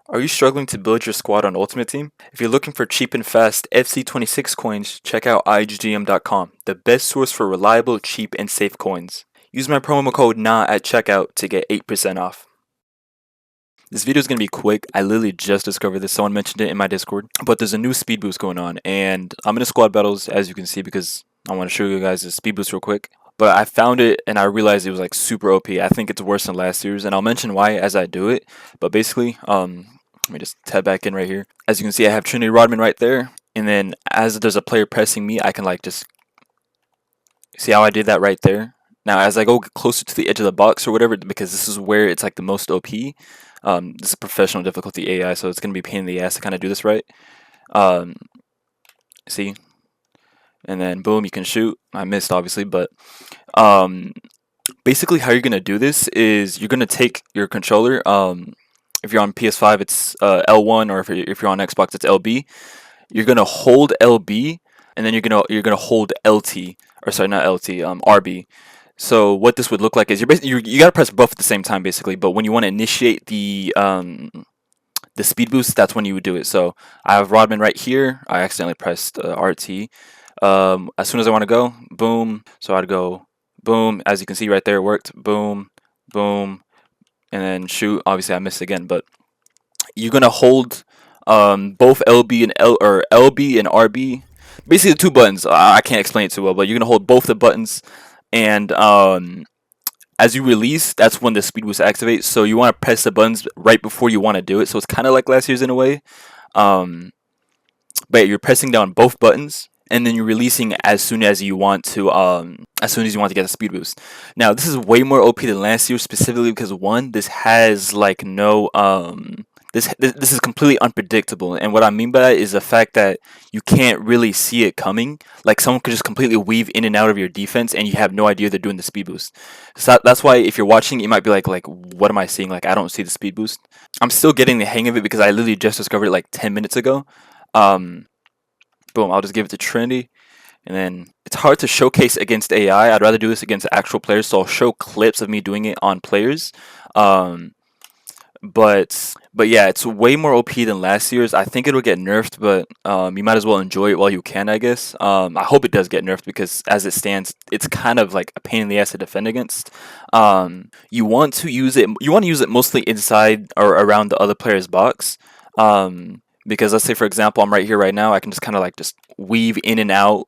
Are you struggling to build your squad on Ultimate Team? If you're looking for cheap and fast FC26 coins, check out igm.com, the best source for reliable, cheap, and safe coins. Use my promo code NA at checkout to get 8% off. This video is going to be quick. I literally just discovered this. Someone mentioned it in my Discord. But there's a new speed boost going on, and I'm in a squad battles, as you can see, because I want to show you guys the speed boost real quick. But I found it, and I realized it was like super OP. I think it's worse than last year's, and I'll mention why as I do it. But basically, let me just tab back in right here. As you can see, I have Trinity Rodman right there, and then as there's a player pressing me, I can like just see how I did that right there. Now, as I go closer to the edge of the box or whatever, because this is where it's like the most OP. This is professional difficulty AI, so it's gonna be a pain in the ass to kind of do this right. See, and then boom, you can shoot. I missed obviously, but basically how you're gonna do this is you're gonna take your controller. If you're on PS5, it's L1, or if you're on Xbox, it's LB. You're gonna hold LB, and then you're gonna hold LT, or sorry, not LT, RB. So what this would look like is you gotta press both at the same time basically. But when you want to initiate the speed boost, that's when you would do it. So I have Rodman right here. I accidentally pressed RT. As soon as I want to go, boom. So I'd go boom. As you can see right there, it worked. Boom, boom, and then shoot. Obviously I missed again, but you're gonna hold both LB and LB and RB. Basically the two buttons. I can't explain it too well, but you're gonna hold both the buttons, and as you release, that's when the speed boost activates. So you want to press the buttons right before you want to do it. So it's kind of like last year's in a way, but you're pressing down both buttons, and then you're releasing as soon as you want to get the speed boost. Now this is way more OP than last year, specifically because one, this has like no this is completely unpredictable, and what I mean by that is the fact that you can't really see it coming. Like someone could just completely weave in and out of your defense, and you have no idea they're doing the speed boost. So that's why if you're watching, you might be like, what am I seeing? Like I don't see the speed boost. I'm still getting the hang of it because I literally just discovered it like 10 minutes ago. Boom, I'll just give it to Trinity. And then it's hard to showcase against AI. I'd rather do this against actual players, so I'll show clips of me doing it on players. But yeah, it's way more OP than last year's. I think it'll get nerfed, but you might as well enjoy it while you can, I guess. I hope it does get nerfed because as it stands, it's kind of like a pain in the ass to defend against. You want to use it. You want to use it mostly inside or around the other player's box. Because let's say for example, I'm right here right now. I can just kind of like just weave in and out.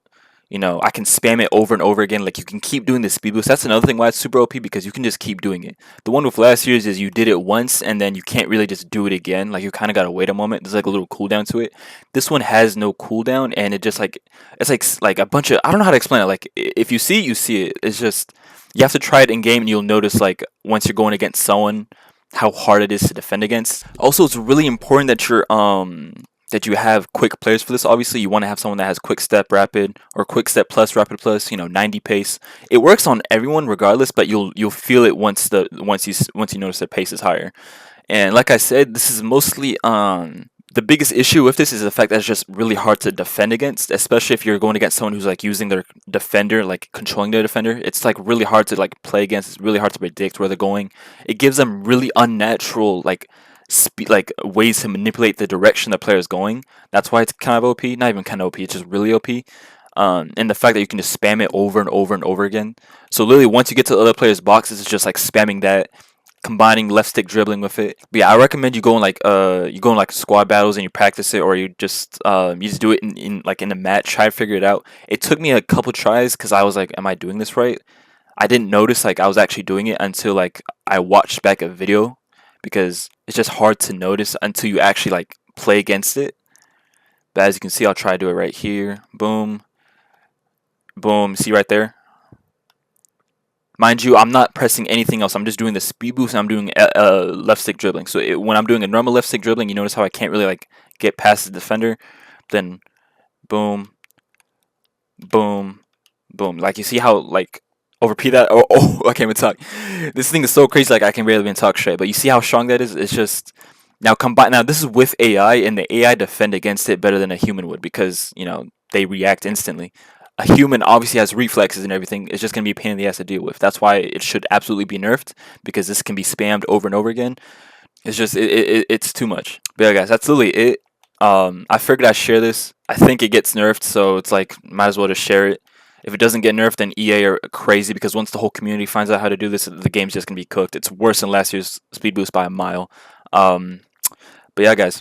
I can spam it over and over again. Like you can keep doing the speed boost. That's another thing why it's super OP, because you can just keep doing it. The one with last year's is you did it once and then you can't really just do it again. Like you kind of gotta wait a moment. There's like a little cooldown to it. This one has no cooldown, and it just it's like a bunch of, I don't know how to explain it. Like if you see it, you see it. It's just you have to try it in game, and you'll notice like once you're going against someone how hard it is to defend against. Also, it's really important that you have quick players for this. Obviously, you want to have someone that has quick step rapid, or quick step plus rapid plus, 90 pace. It works on everyone regardless, but you'll feel it once you notice their pace is higher. And like I said, this is mostly the biggest issue with this is the fact that it's just really hard to defend against, especially if you're going against someone who's like using their defender, like controlling their defender. It's like really hard to like play against. It's really hard to predict where they're going. It gives them really unnatural like ways to manipulate the direction the player is going. That's why it's kind of OP. Not even kind of OP, it's just really OP. And the fact that you can just spam it over and over and over again. So literally once you get to the other player's boxes, it's just like spamming that, combining left stick dribbling with it. But yeah, I recommend you go in like squad battles and you practice it, or you just do it in the match, try to figure it out. It took me a couple tries because I was like, am I doing this right? I didn't notice like I was actually doing it until like I watched back a video, because it's just hard to notice until you actually like play against it. But as you can see, I'll try to do it right here. Boom, boom. See right there? Mind you, I'm not pressing anything else. I'm just doing the speed boost, and I'm doing left stick dribbling. So when I'm doing a normal left stick dribbling, you notice how I can't really like get past the defender. Then boom, boom, boom. Like you see how like repeat that. Oh, I can't even talk. This thing is so crazy. Like I can barely even talk straight. But you see how strong that is. It's just now combine. Now this is with AI, and the AI defend against it better than a human would, because they react instantly. A human obviously has reflexes and everything. It's just gonna be a pain in the ass to deal with. That's why it should absolutely be nerfed, because this can be spammed over and over again. It's just it's too much. But yeah, guys, that's literally it. I figured I'd share this. I think it gets nerfed, so it's like might as well just share it. If it doesn't get nerfed, then EA are crazy because once the whole community finds out how to do this, the game's just gonna be cooked. It's worse than last year's Speed Boost by a mile. Um, but yeah, guys,